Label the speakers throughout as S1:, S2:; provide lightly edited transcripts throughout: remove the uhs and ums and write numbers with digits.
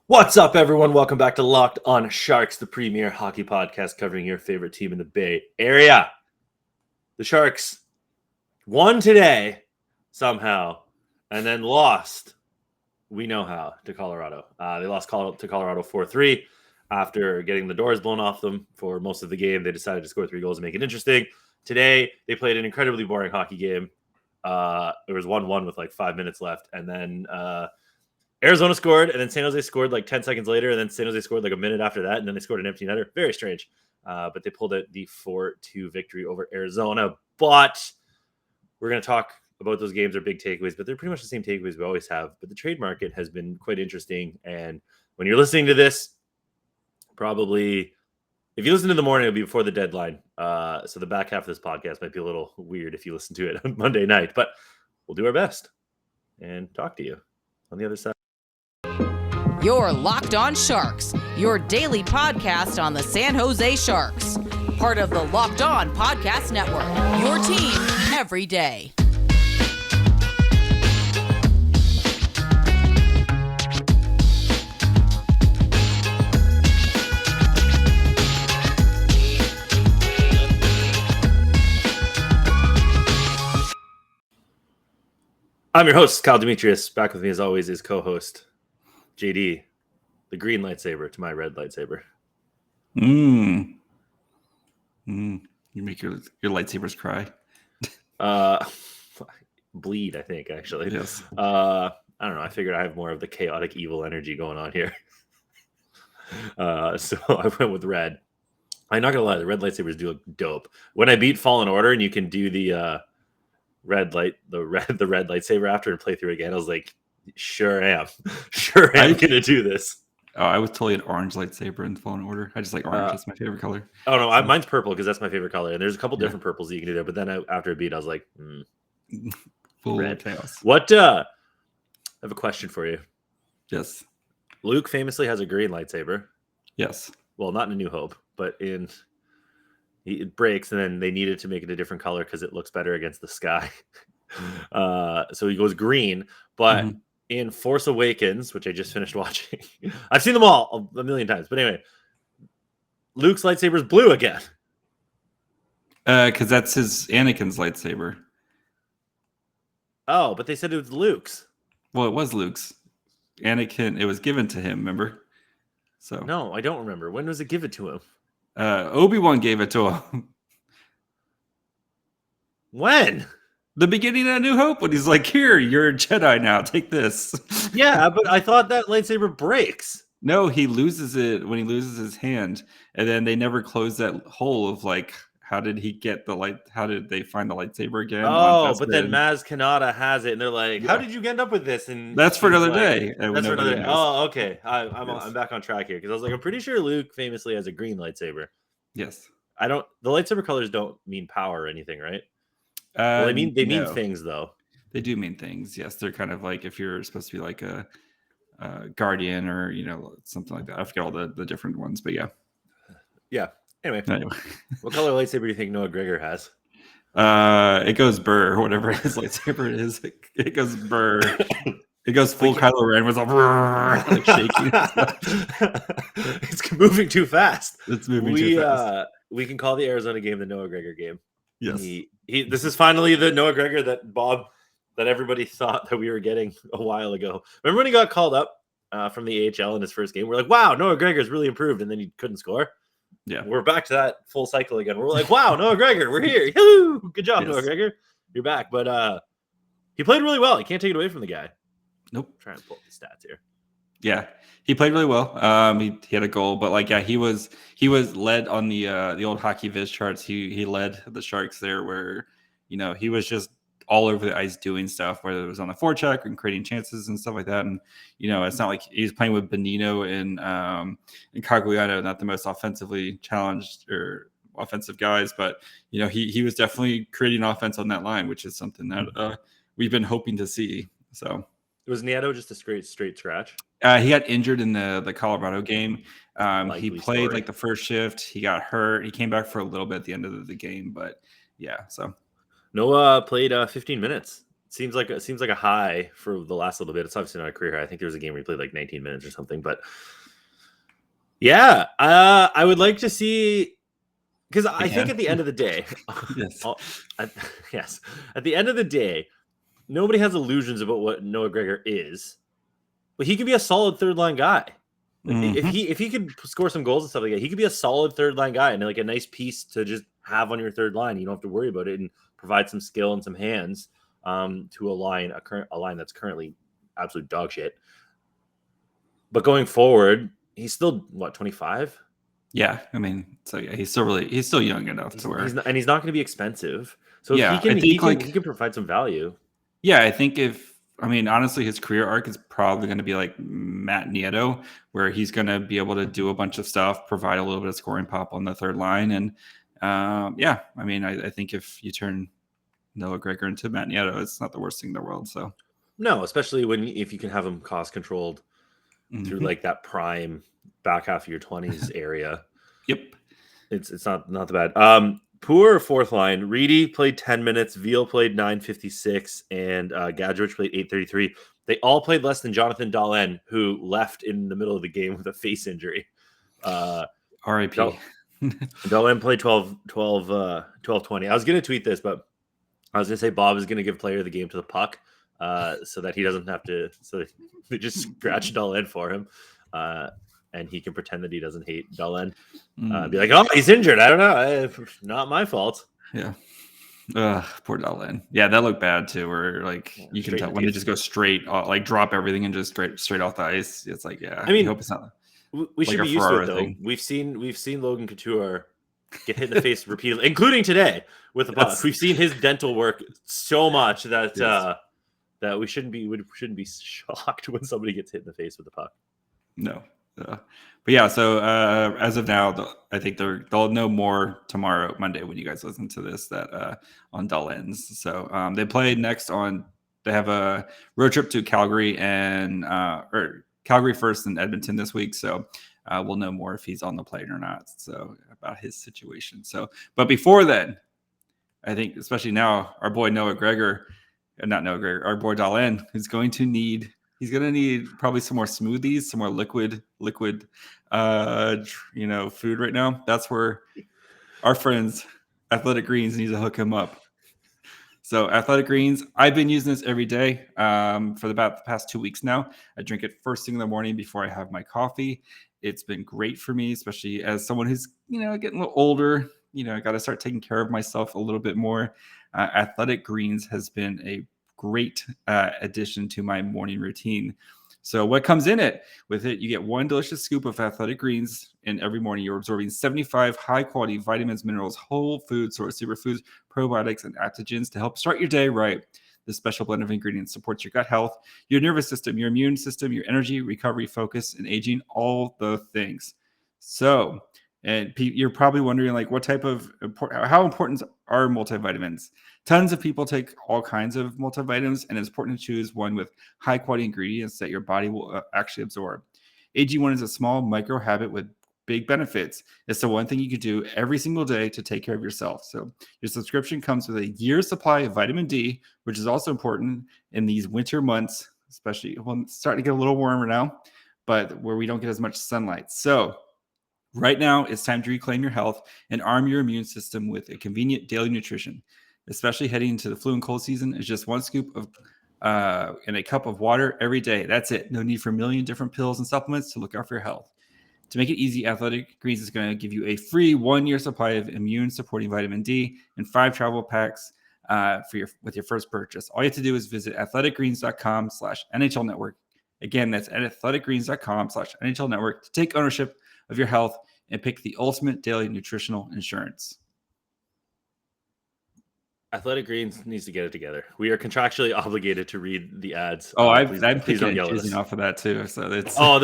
S1: What's up, everyone? Welcome back to Locked on Sharks, the premier hockey podcast covering your favorite team in the Bay Area. The Sharks won today somehow and then lost, we know how, to Colorado. They lost to Colorado 4-3 after getting the doors blown off them for most of the game. They decided to score 3 goals and make it interesting. Today, they played an incredibly boring hockey game. It was 1-1 with like 5 minutes left, and then Arizona scored, and then San Jose scored like 10 seconds later, and then San Jose scored like a minute after that, and then they scored an empty netter. Very strange. But they pulled out the 4-2 victory over Arizona. But we're going to talk about those games, or big takeaways, but they're pretty much the same takeaways we always have. But the trade market has been quite interesting. And when you're listening to this, probably, if you listen to the morning, it'll be before the deadline. So the back half of this podcast might be a little weird if you listen to it on Monday night. But we'll do our best and talk to you on the other side.
S2: You're Locked on Sharks, your daily podcast on the San Jose Sharks. Part of the Locked on Podcast Network, your team every day.
S1: I'm your host, Kyle Demetrius. Back with me as always is co-host JD, the green lightsaber to my red lightsaber.
S3: You make your lightsabers cry.
S1: Bleed, I think, actually.
S3: Yes.
S1: I don't know. I figured I have more of the chaotic evil energy going on here. So I went with red. I'm not gonna lie, the red lightsabers do look dope. When I beat Fallen Order and you can do the red lightsaber after and play through it again, I was like, sure am gonna do this.
S3: Oh, I was totally an orange lightsaber in Fallen Order. I just like orange. That's my favorite color.
S1: Oh no, mine's purple because that's my favorite color. And there's a couple different purples that you can do there. But then after a beat, I was like,
S3: full
S1: red.
S3: Chaos.
S1: What? I have a question for you.
S3: Yes.
S1: Luke famously has a green lightsaber.
S3: Yes.
S1: Well, not in A New Hope, but it breaks, and then they needed to make it a different color because it looks better against the sky. So he goes green, but in Force Awakens, which I just finished watching, I've seen them all a million times. But anyway, Luke's lightsaber is blue again.
S3: Because that's Anakin's lightsaber.
S1: Oh, but they said it was Luke's.
S3: Well, it was Luke's. Anakin, it was given to him, remember? So
S1: no, I don't remember. When was it given to him?
S3: Obi-Wan gave it to him.
S1: When?
S3: The beginning of A New Hope, when he's like, here, you're a Jedi now, take this.
S1: Yeah, but I thought that lightsaber breaks.
S3: No, he loses it when he loses his hand, and then they never close that hole of like, how did he get the light? How did they find the lightsaber again?
S1: Oh, but then Maz Kanata has it, and they're like, how did you end up with this? And
S3: that's for another day.
S1: That's for another day. Oh, okay. I'm back on track here because I was like, I'm pretty sure Luke famously has a green lightsaber.
S3: Yes.
S1: The lightsaber colors don't mean power or anything, right? Well, they mean things though.
S3: They do mean things. Yes, they're kind of like if you're supposed to be like a guardian or something like that. I forget all the different ones, but yeah.
S1: Anyway, what color lightsaber do you think Noah Gregor has?
S3: It goes burr, whatever his lightsaber is. It goes burr. It goes full Kylo Ren with like shaking.
S1: It's moving too fast.
S3: It's moving too fast.
S1: We can call the Arizona game the Noah Gregor game.
S3: Yes.
S1: This is finally the Noah Gregor that everybody thought that we were getting a while ago. Remember when he got called up from the AHL in his first game? We're like, wow, Noah Gregor's really improved, and then he couldn't score.
S3: Yeah.
S1: We're back to that full cycle again. We're like, wow, Noah Gregor, we're here. Yoo-hoo! Good job, Noah Gregor. You're back. But he played really well. You can't take it away from the guy.
S3: Nope.
S1: I'm trying to pull up the stats here.
S3: Yeah, he played really well. He had a goal, but he was led on the old Hockey Viz charts. He led the Sharks there, where he was just all over the ice doing stuff, whether it was on the forecheck and creating chances and stuff like that. And it's not like he's playing with Bonino and Cagliano, not the most offensively challenged or offensive guys, but he was definitely creating offense on that line, which is something that we've been hoping to see. So.
S1: Was Nieto just a straight scratch?
S3: He got injured in the Colorado game. He played
S1: story.
S3: the first shift. He got hurt. He came back for a little bit at the end of the game, but yeah. So
S1: Noah played 15 minutes. seems like a high for the last little bit. It's obviously not a career high. I think there was a game where he played like 19 minutes or something. But yeah, I would like to see, because I think at the end of the day,
S3: Yes.
S1: yes, at the end of the day, nobody has illusions about what Noah Gregor is, but he could be a solid third line guy. Like, if he could score some goals and stuff like that, he could be a solid third line guy and like a nice piece to just have on your third line. You don't have to worry about it and provide some skill and some hands to a line that's currently absolute dog shit. But going forward, he's still 25.
S3: Yeah, I mean, so yeah, he's still young enough to where,
S1: he's not going to be expensive. So
S3: yeah,
S1: if he can provide some value.
S3: Yeah, I think honestly, his career arc is probably going to be like Matt Nieto, where he's going to be able to do a bunch of stuff, provide a little bit of scoring pop on the third line. And yeah, I mean, I think if you turn Noah Gregor into Matt Nieto, it's not the worst thing in the world. So
S1: no, especially if you can have him cost controlled through like that prime back half of your 20s area.
S3: Yep.
S1: It's not that bad. Poor fourth line. Reedy played 10 minutes. Veal played 9:56, and Gadrich played 8:33. They all played less than Jonathan Dahlin, who left in the middle of the game with a face injury.
S3: R.I.P.
S1: Dahlin played 12:20. I was going to tweet this, but I was going to say Bob is going to give player of the game to the puck so that he doesn't have to. So they just scratch Dahlin for him. And he can pretend that he doesn't hate Dahlin. Be like, oh, he's injured. I don't know. Not my fault.
S3: Yeah. Poor Dahlin. Yeah, that looked bad too. Where like you can tell when they just go straight, like drop everything and just straight off the ice. It's like, yeah.
S1: I mean,
S3: I hope it's not.
S1: We should be used to it though. Thing. We've seen Logan Couture get hit in the face repeatedly, including today with the puck. We've seen his dental work so much that that we shouldn't be shocked when somebody gets hit in the face with the puck.
S3: No. But yeah, so as of now, I think they'll know more tomorrow, Monday, when you guys listen to this, that on Dahlin's. So they play next on. They have a road trip to Calgary or Calgary first and Edmonton this week. So we'll know more if he's on the plane or not. So about his situation. So, but before then, I think especially now, our boy Noah Gregor, not Noah Gregor, our boy Dahlin is going to need. He's going to need probably some more smoothies, some more liquid, food right now. That's where our friends, Athletic Greens, need to hook him up. So Athletic Greens, I've been using this every day for about the past 2 weeks now. I drink it first thing in the morning before I have my coffee. It's been great for me, especially as someone who's, getting a little older. I got to start taking care of myself a little bit more. Athletic Greens has been a great addition to my morning routine. So what comes in it? With it, you get one delicious scoop of Athletic Greens, and every morning you're absorbing 75 high-quality vitamins, minerals, whole food source, superfoods, probiotics, and adaptogens to help start your day right. This special blend of ingredients supports your gut health, your nervous system, your immune system, your energy, recovery, focus, and aging, all the things. So, and you're probably wondering, like, how important are multivitamins? Tons of people take all kinds of multivitamins, and it's important to choose one with high quality ingredients that your body will actually absorb. AG1 is a small micro habit with big benefits. It's the one thing you can do every single day to take care of yourself. So your subscription comes with a year's supply of vitamin D, which is also important in these winter months, especially when it's starting to get a little warmer now, but where we don't get as much sunlight. So right now, it's time to reclaim your health and arm your immune system with a convenient daily nutrition. Especially heading into the flu and cold season, is just one scoop of in a cup of water every day. That's it. No need for a million different pills and supplements to look out for your health. To make it easy, Athletic Greens is going to give you a free 1 year supply of immune-supporting vitamin D and 5 travel packs with your first purchase. All you have to do is visit athleticgreens.com/NHL Network. Again, that's at athleticgreens.com/NHL Network to take ownership of your health and pick the ultimate daily nutritional insurance.
S1: Athletic Greens needs to get it together. We are contractually obligated to read the ads.
S3: Oh, I'm picking and choosing off of that too. So it's
S1: but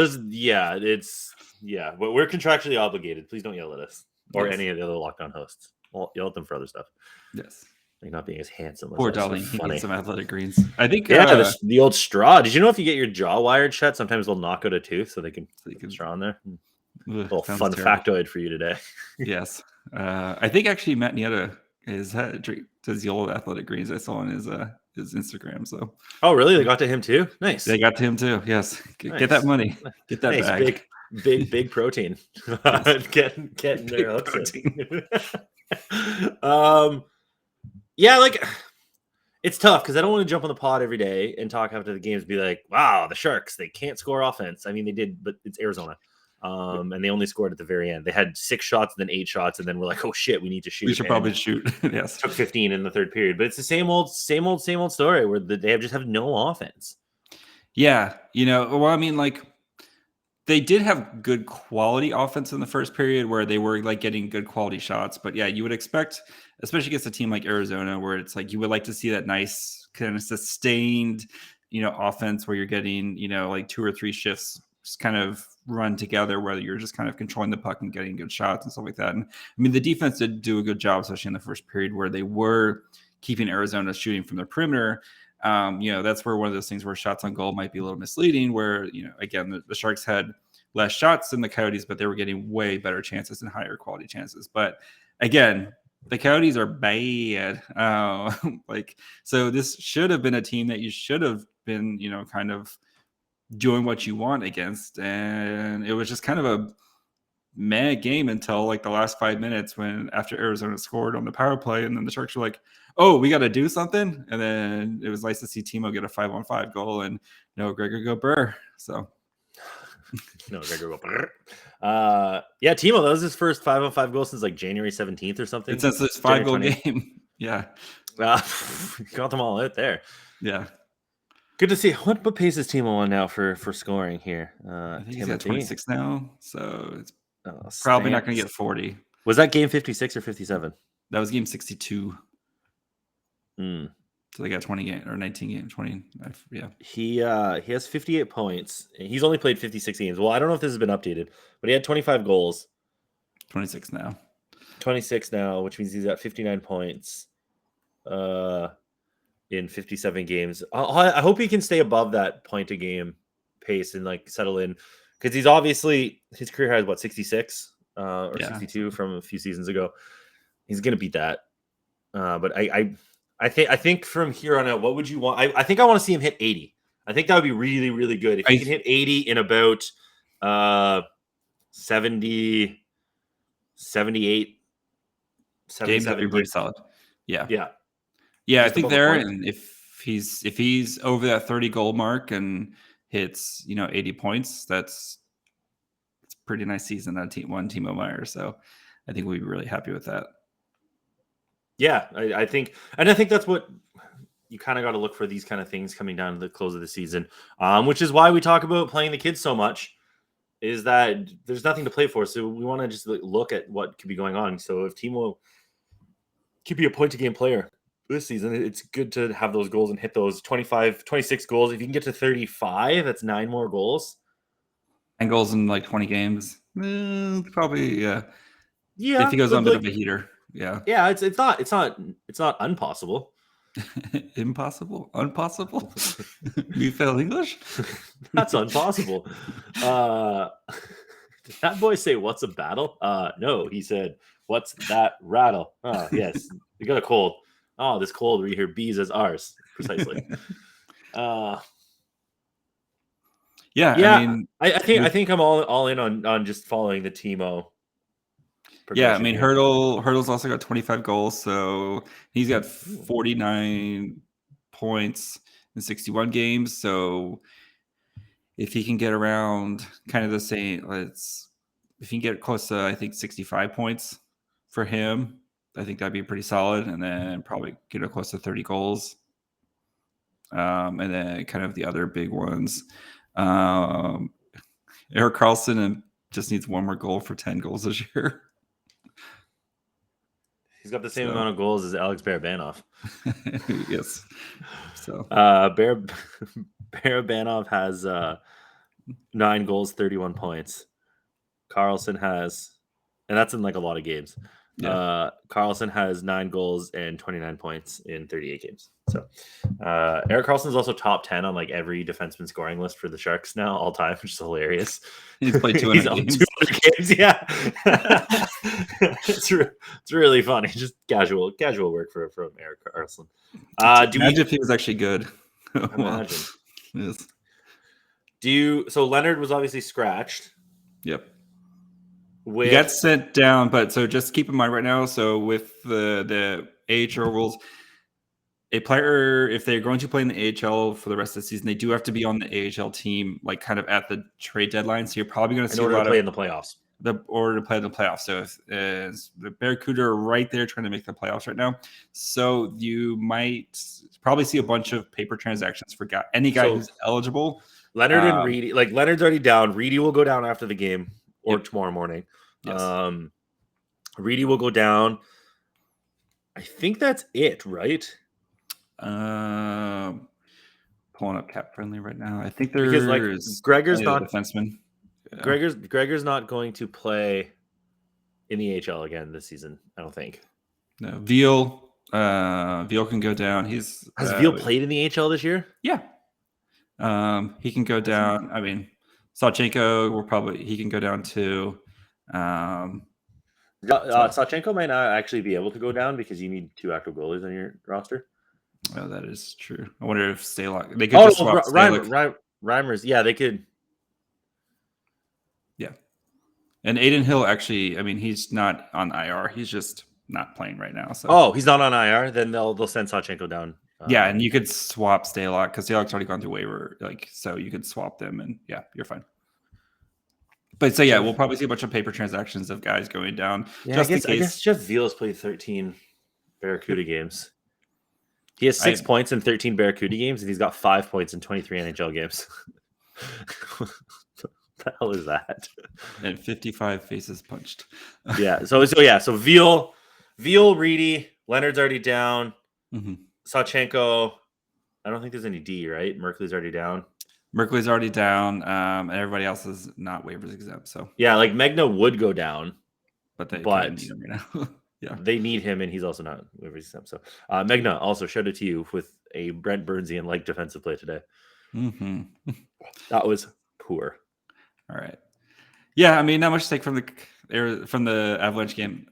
S1: we're contractually obligated. Please don't yell at us or any of the other Locked On hosts. Well, yell at them for other stuff.
S3: Yes,
S1: like not being as handsome.
S3: Poor darling, he needs some Athletic Greens. I think
S1: the old straw. Did you know if you get your jaw wired shut, sometimes they'll knock out a tooth so they can straw in there. A little fun factoid for you today.
S3: Yes, I think actually Matt Nieto does the old Athletic Greens. I saw on his his Instagram. So
S1: oh, really? They got to him too? Nice.
S3: they got to him too. Yes, get
S1: Nice.
S3: that money, get that
S1: Nice.
S3: bag.
S1: Big protein.
S3: Yes.
S1: getting
S3: Big
S1: their hooks
S3: protein.
S1: in. Yeah, like it's tough because I don't want to jump on the pod every day and talk after the games, be like, wow, the Sharks, they can't score offense. I mean, they did, but it's Arizona. And they only scored at the very end. They had 6 shots, then 8 shots, and then we're like, oh shit, we need to shoot.
S3: We should probably shoot. Yes.
S1: Took 15 in the third period. But it's the same old story where they just have no offense.
S3: Yeah. Well, I mean, like they did have good quality offense in the first period where they were like getting good quality shots. But yeah, you would expect, especially against a team like Arizona, where it's like you would like to see that nice kind of sustained, offense where you're getting, like 2 or 3 shifts just kind of run together, whether you're just kind of controlling the puck and getting good shots and stuff like that. And I mean, the defense did do a good job, especially in the first period where they were keeping Arizona shooting from the perimeter. That's where one of those things where shots on goal might be a little misleading, where, again, the Sharks had less shots than the Coyotes, but they were getting way better chances and higher quality chances. But again, the Coyotes are bad. So this should have been a team that you should have been, kind of doing what you want against. And it was just kind of a mad game until like the last 5 minutes when after Arizona scored on the power play, and then the Sharks were like, oh, we got to do something. And then it was nice to see Timo get a 5-on-5 goal and Noah Gregor go burr. So
S1: Noah Gregor go burr. Yeah, Timo, that was his first 5-on-5 goal since like January 17th or something.
S3: It's this 5-goal game. Yeah.
S1: Got them all out there.
S3: Yeah.
S1: Good to see. What pace is Timo on now for scoring here?
S3: I think he's at 26 now, so it's probably not going to get 40.
S1: Was that game 56 or 57?
S3: That was game 62.
S1: Mm.
S3: So they got 20 game or 19 game, 20. Yeah.
S1: He has 58 points. He's only played 56 games. Well, I don't know if this has been updated, but he had 25 goals.
S3: 26 now.
S1: 26 now, which means he's got 59 points. In 57 games. I hope he can stay above that point a game pace and like settle in, because he's obviously, his career high is 66 or 62 from a few seasons ago. He's gonna beat that. But I think from here on out, what would you want? I think I want to see him hit 80. I think that would be really, really good if he can hit 80 in about 70, 78,
S3: 77. That'd be pretty solid. Yeah.
S1: Yeah,
S3: I think there, and if he's over that 30 goal mark and hits 80 points, it's a pretty nice season that Timo Meier. So I think we'd be really happy with that.
S1: Yeah, I think that's what you kind of got to look for, these kind of things coming down to the close of the season. Which is why we talk about playing the kids so much, is that there's nothing to play for. So we want to just look at what could be going on. So if Timo could be a point a game player this season, it's good to have those goals and hit those 25, 26 goals. If you can get to 35, that's 9 more goals.
S3: 9 goals in like 20 games. Probably, yeah.
S1: Yeah.
S3: If he goes on a bit of a heater. Yeah.
S1: Yeah, it's not impossible.
S3: Impossible? Impossible? You fail English?
S1: That's impossible. Did that boy say, what's a battle? No, he said, what's that rattle? Oh, yes. You got a cold. Oh, this cold where you hear B's as R's. Precisely.
S3: Yeah. I mean,
S1: I think I'm all in on just following the Timo.
S3: Yeah, I mean, Hertl's also got 25 goals, so he's got 49 points in 61 games. So if he can get around kind of the same, if he can get close to, I think, 65 points for him, I think that'd be pretty solid, and then probably get close to 30 goals. And then kind of the other big ones. Erik Carlson just needs one more goal for 10 goals this year.
S1: He's got the same amount of goals as Alex Barabanov.
S3: Yes. So
S1: Barabanov has 9 goals, 31 points. Carlson has, and that's in like a lot of games.
S3: Yeah.
S1: Carlson has 9 goals and 29 points in 38 games. So Erik Carlson is also top 10 on like every defenseman scoring list for the Sharks now all time, which is hilarious.
S3: He's played 200 games.
S1: 200 games, yeah. it's really funny. Just casual work from Erik Carlson.
S3: Imagine if he was actually good.
S1: Imagine.
S3: Yes.
S1: So Leonard was obviously scratched.
S3: Yep. He got sent down, but so just keep in mind right now. So with the AHL rules, a player, if they're going to play in the AHL for the rest of the season, they do have to be on the AHL team, like kind of at the trade deadline. So you're probably going to see a lot
S1: to play in the playoffs.
S3: To play in the playoffs. So if the Barracuda are right there trying to make the playoffs right now, so you might probably see a bunch of paper transactions for any guy who's eligible.
S1: Leonard and Reedy, like Leonard's already down. Reedy will go down after the game or tomorrow morning. Yes. Reedy will go down. I think that's it, right?
S3: Pulling up Cap Friendly right now. I think there's
S1: like Gregor's not
S3: defenseman.
S1: Yeah. Gregor's not going to play in the AHL again this season. I don't think.
S3: No, Veal can go down.
S1: Has Veal played in the AHL this year?
S3: Yeah. He can go down. I mean, Sawchenko he can go down too.
S1: Sawchenko might not actually be able to go down because you need 2 active goalies on your roster.
S3: Oh, that is true. I wonder if Stalock. They could just swap
S1: Reimer's. Yeah, they could.
S3: Yeah, and Aiden Hill actually. I mean, he's not on IR. He's just not playing right now. So
S1: he's not on IR. Then they'll send Sawchenko down.
S3: Yeah, and you could swap Stalock because Stalock's already gone through waiver. So you could swap them, and yeah, you're fine. But so yeah, we'll probably see a bunch of paper transactions of guys going down.
S1: Yeah, I guess Jeff Veal has played 13 Barracuda games. He has 6 points in 13 Barracuda games, and he's got 5 points in 23 NHL games. What the hell is that?
S3: And 55 faces punched.
S1: Yeah. So Veal, Reedy, Leonard's already down.
S3: Mm-hmm.
S1: Sawchenko, I don't think there's any D, right? Merkley's already down.
S3: And everybody else is not waivers exempt. So
S1: yeah, like Megna would go down,
S3: but need him right now. Yeah,
S1: they need him, and he's also not waivers exempt. So Megna, also shout out to you with a Brent Burnsian like defensive play today.
S3: Mm-hmm.
S1: That was poor.
S3: All right. Yeah, I mean, not much to take from the Avalanche game.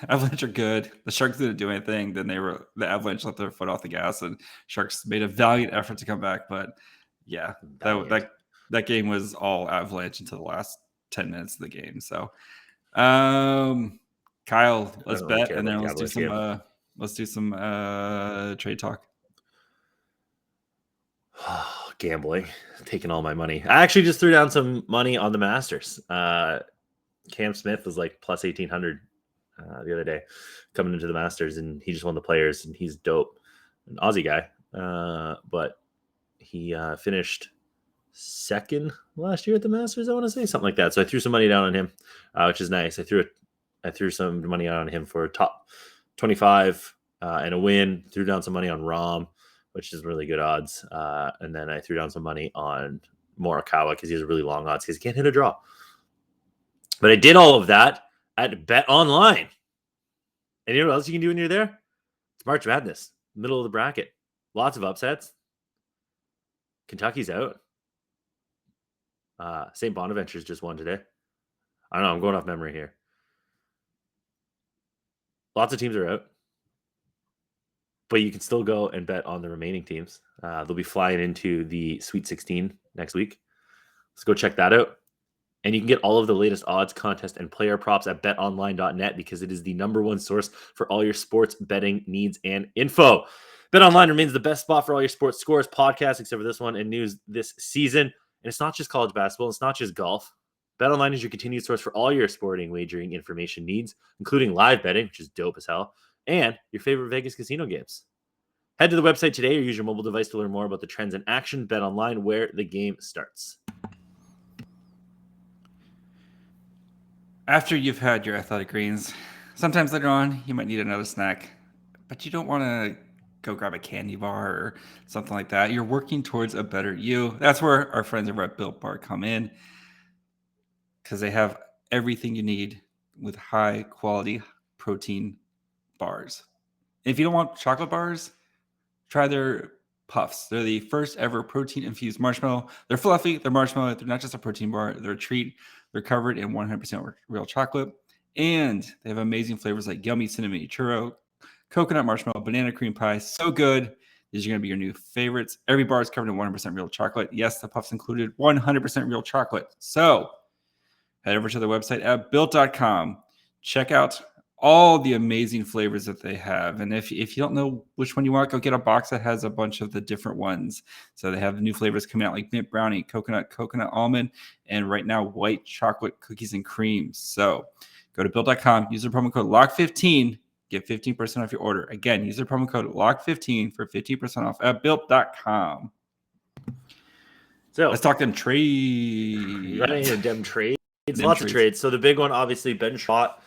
S3: Avalanche are good. The Sharks didn't do anything. Then the Avalanche let their foot off the gas, and Sharks made a valiant effort to come back, but. Yeah, that game was all Avalanche until the last 10 minutes of the game. So, Kyle, let's bet, and then let's do some trade talk.
S1: Gambling, taking all my money. I actually just threw down some money on the Masters. Cam Smith was like plus 1,800 the other day coming into the Masters, and he just won the Players, and he's dope, an Aussie guy, but. He finished second last year at the Masters, I want to say, something like that. So I threw some money down on him, which is nice. I threw some money on him for top 25 and a win. Threw down some money on Rom, which is really good odds. And then I threw down some money on Morikawa because he has really long odds because he can't hit a draw. But I did all of that at Bet Online. And you know what else you can do when you're there? It's March Madness, middle of the bracket. Lots of upsets. Kentucky's out. St. Bonaventure's just won today. I don't know. I'm going off memory here. Lots of teams are out. But you can still go and bet on the remaining teams. They'll be flying into the Sweet 16 next week. Let's go check that out. And you can get all of the latest odds, contest, and player props at betonline.net because it is the #1 source for all your sports betting needs and info. BetOnline remains the best spot for all your sports scores, podcasts, except for this one, and news this season. And it's not just college basketball. It's not just golf. BetOnline is your continued source for all your sporting wagering information needs, including live betting, which is dope as hell, and your favorite Vegas casino games. Head to the website today or use your mobile device to learn more about the trends in action. BetOnline, where the game starts.
S3: After you've had your athletic greens, sometimes later on, you might need another snack, but you don't want to go grab a candy bar or something like that. You're working towards a better you. That's where our friends over at Built Bar come in because they have everything you need with high quality, protein bars. If you don't want chocolate bars, try their puffs. They're the first ever protein infused marshmallow. They're fluffy, they're marshmallow, they're not just a protein bar, they're a treat. They're covered in 100% real chocolate, and they have amazing flavors like yummy cinnamon churro, coconut marshmallow, banana cream pie. So good. These are going to be your new favorites. Every bar is covered in 100% real chocolate. Yes, the puffs included 100% real chocolate. So head over to their website at built.com. Check out all the amazing flavors that they have. And if you don't know which one you want, go get a box that has a bunch of the different ones. So they have new flavors coming out like mint brownie, coconut almond, and right now white chocolate cookies and cream. So go to built.com, use the promo code LOCK15, get 15% off your order. Again, use the promo code LOCK15 for 15% off at built.com.
S1: So
S3: let's talk them trades.
S1: You got any dem trades? Lots of trades. So the big one, obviously, Ben Schrott.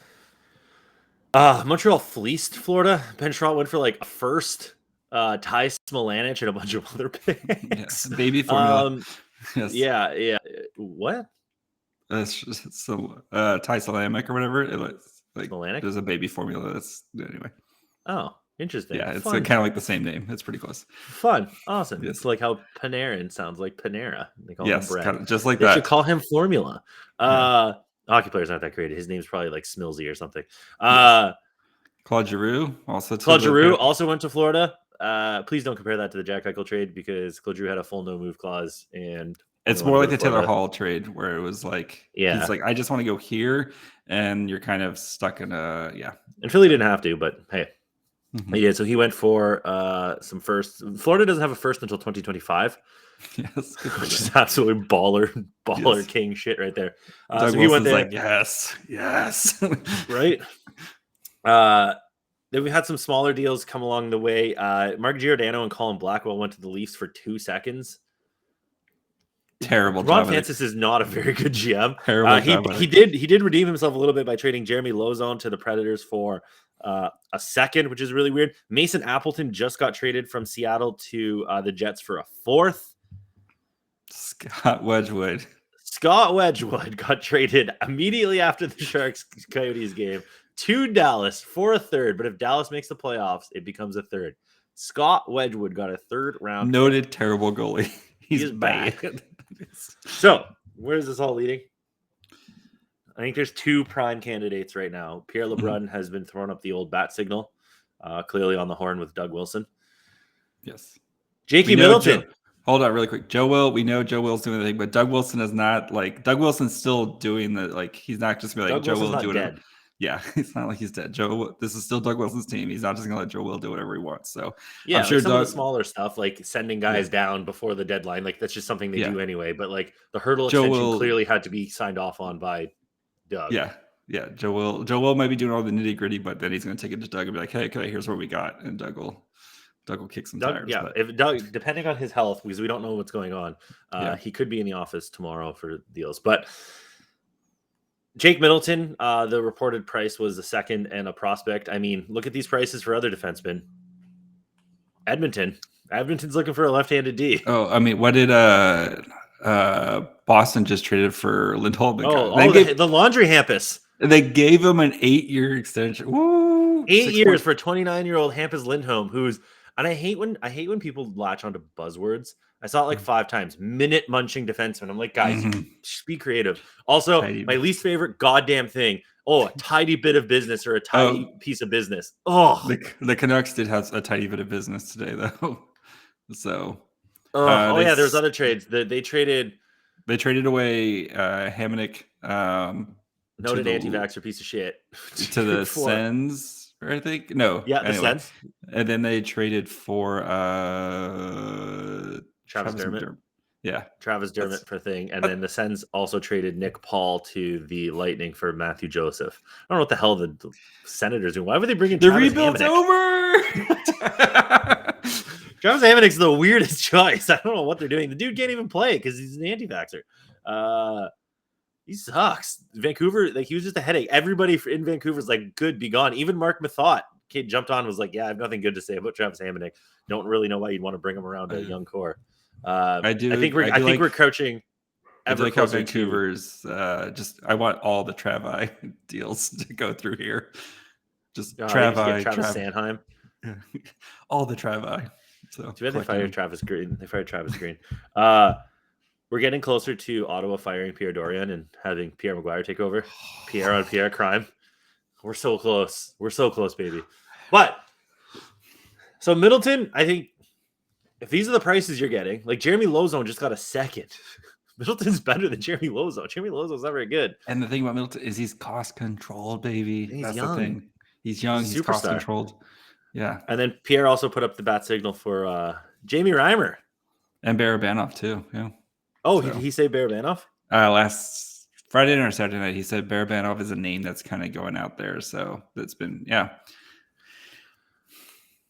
S1: Montreal fleeced Florida. Ben Schrott went for like a first. Ty Smolanich and a bunch of other picks.
S3: Yes, baby formula.
S1: Yes. Yeah. What?
S3: So Ty Smolanich or whatever. It looks like
S1: Smolanich?
S3: There's a baby formula. That's anyway.
S1: Oh, interesting.
S3: Yeah, it's kind of like the same name. It's pretty close.
S1: Fun. Awesome.
S3: Yes.
S1: It's like how Panarin sounds like Panera. They call him bread.
S3: Kind of just like
S1: they
S3: that.
S1: should call him Formula. Hockey player's not that creative. His name's probably like Smilsy or something.
S3: Claude Giroux also.
S1: Claude Giroux also went to Florida. Please don't compare that to the Jack Eichel trade because Claude Giroux had a full no move clause, and
S3: it's more like the Taylor Hall trade where it was like, he's like, I just want to go here, and you're kind of stuck in a
S1: And Philly didn't have to, but hey, he did. So he went for some first. Florida doesn't have a first until 2025.
S3: Yes,
S1: which is absolutely baller king shit right there.
S3: Doug
S1: so he went there,
S3: like, yes,
S1: right. Then we had some smaller deals come along the way. Mark Giordano and Colin Blackwell went to the Leafs for 2 seconds.
S3: Terrible.
S1: Ron Francis is not a very good GM.
S3: Terrible.
S1: He did redeem himself a little bit by trading Jeremy Lozone to the Predators for a second, which is really weird. Mason Appleton just got traded from Seattle to the Jets for a fourth.
S3: Scott Wedgewood
S1: got traded immediately after the Sharks Coyotes game to Dallas for a third. But if Dallas makes the playoffs, it becomes a third. Scott Wedgewood got a third round.
S3: Noted terrible goalie. He's
S1: bad. So where is this all leading? I think there's 2 prime candidates right now. Pierre LeBrun has been throwing up the old bat signal, clearly on the horn with Doug Wilson.
S3: Yes.
S1: Jacob Middleton.
S3: Hold on really quick. We know Joe Will's doing the thing, but Doug Wilson is not like Doug Wilson's still doing the he's not just gonna be like Joe Will do it. Yeah, it's not like he's dead. This is still Doug Wilson's team. He's not just gonna let Joe Will do whatever he wants. So
S1: yeah, I'm sure some of the smaller stuff like sending guys down before the deadline, like that's just something they do anyway. But like the Hertl extension clearly had to be signed off on by Doug.
S3: Yeah. Joe Will might be doing all the nitty gritty, but then he's gonna take it to Doug and be like, hey, here's what we got, and Doug will kick some tires.
S1: Yeah,
S3: but.
S1: If Doug, depending on his health, because we don't know what's going on, he could be in the office tomorrow for deals. But Jake Middleton, the reported price was a second and a prospect. I mean, look at these prices for other defensemen. Edmonton's looking for a left-handed D.
S3: Oh, I mean, what did Boston just traded for Lindholm?
S1: The laundry Hampus.
S3: They gave him an 8-year extension. Woo!
S1: 8 years for 29-year-old Hampus Lindholm, who's. And I hate when people latch onto buzzwords. I saw it like 5 times. Minute munching defenseman. I'm like, guys, just be creative. Also, my least favorite goddamn thing. Oh, a tidy bit of business or a tidy piece of business. Oh,
S3: the Canucks did have a tidy bit of business today, though. So,
S1: there's other trades. They traded
S3: away Hamonic.
S1: Noted anti-vaxxer piece of shit
S3: to the Sens. I think the Sens. And then they traded for
S1: Travis Dermott. Travis Dermott
S3: That's
S1: for thing. And then the Sens also traded Nick Paul to the Lightning for Matthew Joseph. I don't know what the hell the Senators do. Why would they bring in
S3: the
S1: Travis
S3: rebuild's
S1: Hamonic?
S3: over?
S1: Travis Hamonic's the weirdest choice. I don't know what they're doing. The dude can't even play because he's an anti-vaxxer. He sucks. Vancouver, like he was just a headache. Everybody in Vancouver is like, good, be gone. Even Mark Mathot jumped on, was like, yeah, I have nothing good to say about Travis Hamonic. Don't really know why you'd want to bring him around a young core. I think we're coaching.
S3: I like how Vancouver's I want all the Travi deals to go through here. Just
S1: Oh,
S3: Travis
S1: Sanheim.
S3: All the Travi. So
S1: Too bad they fired Travis Green. We're getting closer to Ottawa firing Pierre Dorian and having Pierre Maguire take over. Pierre on Pierre crime. We're so close. We're so close, baby. But so Middleton, I think if these are the prices you're getting, like Jeremy Lozone just got a second. Middleton's better than Jeremy Lozone. Jeremy Lozone's not very good.
S3: And the thing about Middleton is he's cost controlled, baby.
S1: That's young.
S3: The thing. He's young. He's cost controlled. Yeah.
S1: And then Pierre also put up the bat signal for Jamie Reimer.
S3: And Barabanov too. Yeah.
S1: Oh, did he say Barabanov?
S3: Last Friday night or Saturday night, he said Barabanov is a name that's kind of going out there. So that's been,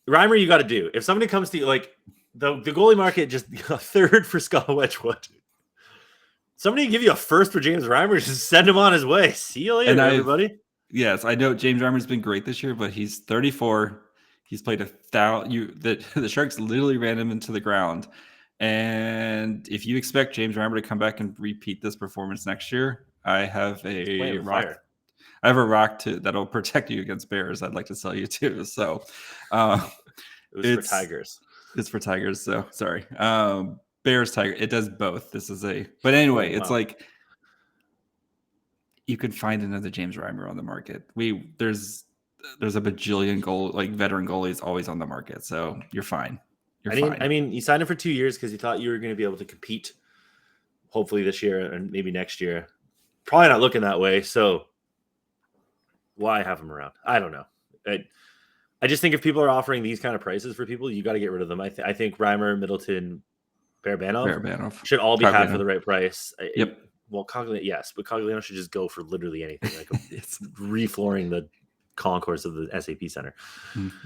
S1: Reimer, you got to do. If somebody comes to you, like the goalie market, just a third for Scott Wedgewood. Somebody give you a first for James Reimer, just send him on his way. See you later, everybody.
S3: Yes, I know James Reimer's been great this year, but he's 34. He's played 1,000. The Sharks literally ran him into the ground. And if you expect James Reimer to come back and repeat this performance next year, I have a rock. I have a rock that'll protect you against Bears. I'd like to sell you too. So
S1: it's for Tigers.
S3: It's for Tigers. So sorry. Bears, Tiger. It does both. But anyway, it's like you could find another James Reimer on the market. There's a bajillion veteran goalies always on the market. So you're fine.
S1: I mean, you signed him for 2 years because you thought you were going to be able to compete, hopefully this year and maybe next year. Probably not looking that way. So why have him around? I don't know. I just think if people are offering these kind of prices for people, you got to get rid of them. I think Reimer, Middleton, Barabanov should all be had for the right price.
S3: Yep.
S1: Well, Cogliano, yes, but Cogliano should just go for literally anything. Like it's reflooring the concourse of the SAP Center.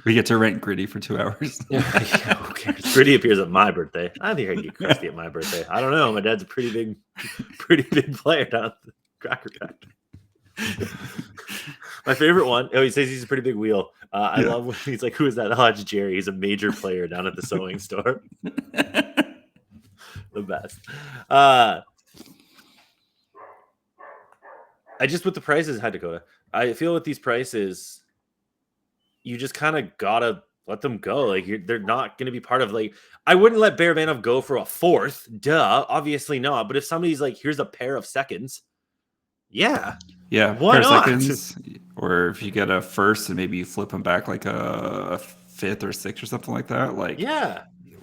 S3: We get to rent Gritty for 2 hours.
S1: Yeah, who cares? Gritty appears at my birthday. I think I can get Christy at my birthday. I don't know. My dad's a pretty big player down at the Cracker Factory. My favorite one. Oh, he says he's a pretty big wheel. I love when he's like, "Who is that?" Oh, it's Jerry. He's a major player down at the sewing store. The best. I just with the prices, Dakota. I feel with these prices, you just kind of gotta let them go. Like they're not going to be part of. Like I wouldn't let Barabanov go for a fourth. Duh, obviously not. But if somebody's like, here's a pair of seconds, why not?
S3: Seconds, or if you get a first and maybe you flip them back like a fifth or sixth or something like that. Like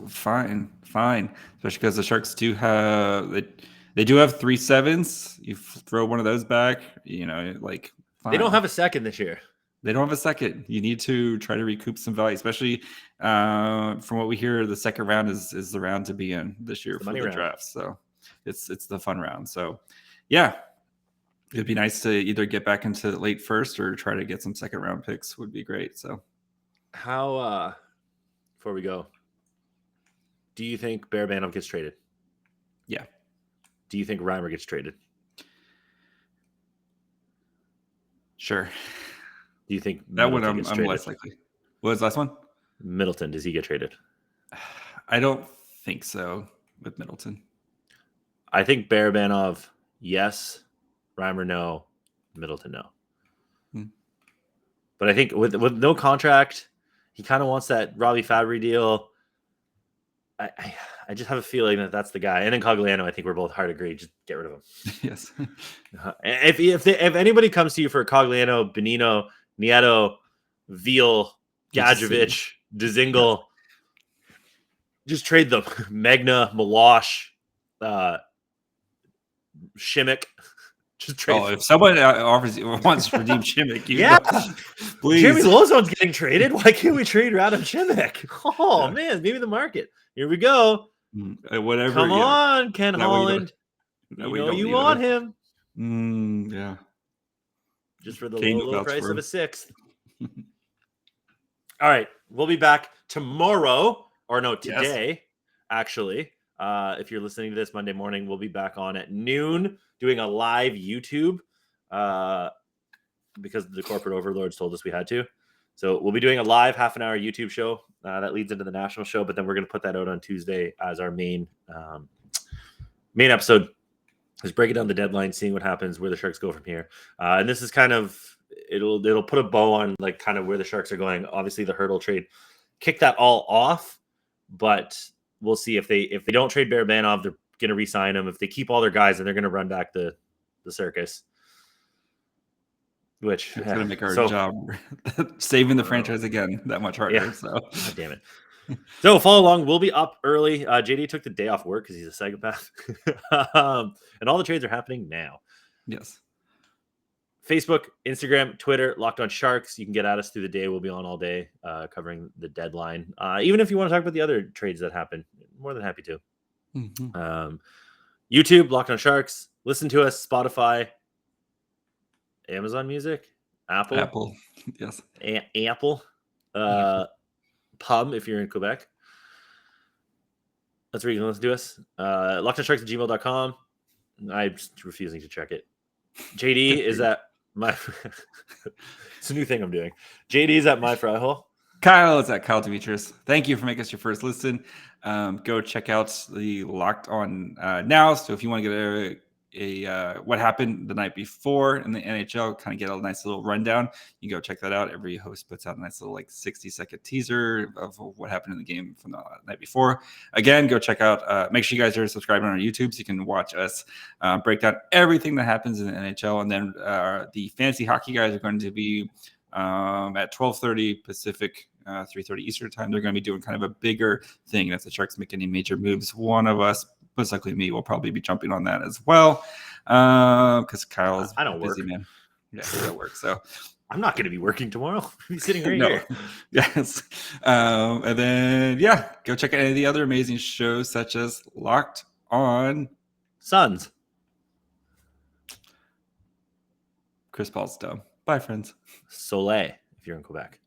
S3: fine. Especially because the Sharks do have they do have 3 7s. You throw one of those back, fine.
S1: They don't have a second this year.
S3: They don't have a second. You need to try to recoup some value, especially from what we hear. The second round is the round to be in this year for the draft. So it's the fun round. So it'd be nice to either get back into late first or try to get some second round picks. Would be great. So
S1: how before we go, do you think Barabanov gets traded?
S3: Yeah.
S1: Do you think Reimer gets traded?
S3: Sure.
S1: Do you think
S3: that one I'm less likely? What was the last one?
S1: Middleton, does he get traded?
S3: I don't think so with Middleton.
S1: I think Barabanov, yes. Reimer, no. Middleton, no. But I think with no contract, he kind of wants that Robbie Fabry deal. I just have a feeling that that's the guy. And then Cogliano, I think we're both hard agreed. Just get rid of him.
S3: Yes.
S1: If anybody comes to you for Cogliano, Benino, Nieto, Veal, Gadjevich, Dzingel, just trade them. Magna, Milosh, Shimmick. Just trade them.
S3: If someone wants to redeem Shimmick, please.
S1: Jeremy Lozone's getting traded. Why can't we trade Radim Shimmick? Oh, man, maybe the market. Here we go.
S3: Whatever.
S1: Come on, Ken Holland. You want him.
S3: Yeah.
S1: Just for the low price of a sixth. All right. We'll be back tomorrow. Or no, today, actually. If you're listening to this Monday morning, we'll be back on at noon doing a live YouTube because the corporate overlords told us we had to. So we'll be doing a live half-an-hour YouTube show that leads into the national show, but then we're going to put that out on Tuesday as our main episode. Just breaking down the deadline, seeing what happens, where the Sharks go from here. And this is kind of it'll put a bow on like kind of where the Sharks are going. Obviously, the Hertl trade kicked that all off, but we'll see if they don't trade Barabanov, they're going to re-sign him. If they keep all their guys, then they're going to run back the circus. Which
S3: it's going to make our job saving the franchise again that much harder.
S1: Yeah.
S3: So,
S1: God damn it. So follow along. We'll be up early. JD took the day off work because he's a psychopath. And all the trades are happening now.
S3: Yes.
S1: Facebook, Instagram, Twitter, Locked On Sharks. You can get at us through the day. We'll be on all day covering the deadline. Even if you want to talk about the other trades that happen, more than happy to.
S3: Mm-hmm.
S1: YouTube, Locked On Sharks. Listen to us, Spotify, Amazon Music, Apple.
S3: Yes.
S1: Apple. Pub if you're in Quebec. That's where you can listen to us. LockedOnSharks@gmail.com. I'm just refusing to check it. JD is at my it's a new thing I'm doing. JD is at my fry hole.
S3: Kyle is at Kyle Demetrius. Thank you for making us your first listen. Go check out the Locked On now. So if you want to get a what happened the night before in the NHL, kind of get a nice little rundown, you can go check that out. Every host puts out a nice little like 60-second teaser of what happened in the game from the night before. Again, go check out, make sure you guys are subscribing on our YouTube so you can watch us break down everything that happens in the NHL. And then the fantasy hockey guys are going to be at 12:30 Pacific, 3:30 Eastern time. They're going to be doing kind of a bigger thing. And if the Sharks make any major moves, one of us, most likely me, will probably be jumping on that as well. Because Kyle's
S1: I don't
S3: busy,
S1: work.
S3: man. Yeah, he don't work. So
S1: I'm not going to be working tomorrow. I'll be sitting right here.
S3: Yes. And then, go check out any of the other amazing shows such as Locked On
S1: Suns.
S3: Chris Paul's dumb. Bye, friends.
S1: Soleil if you're in Quebec.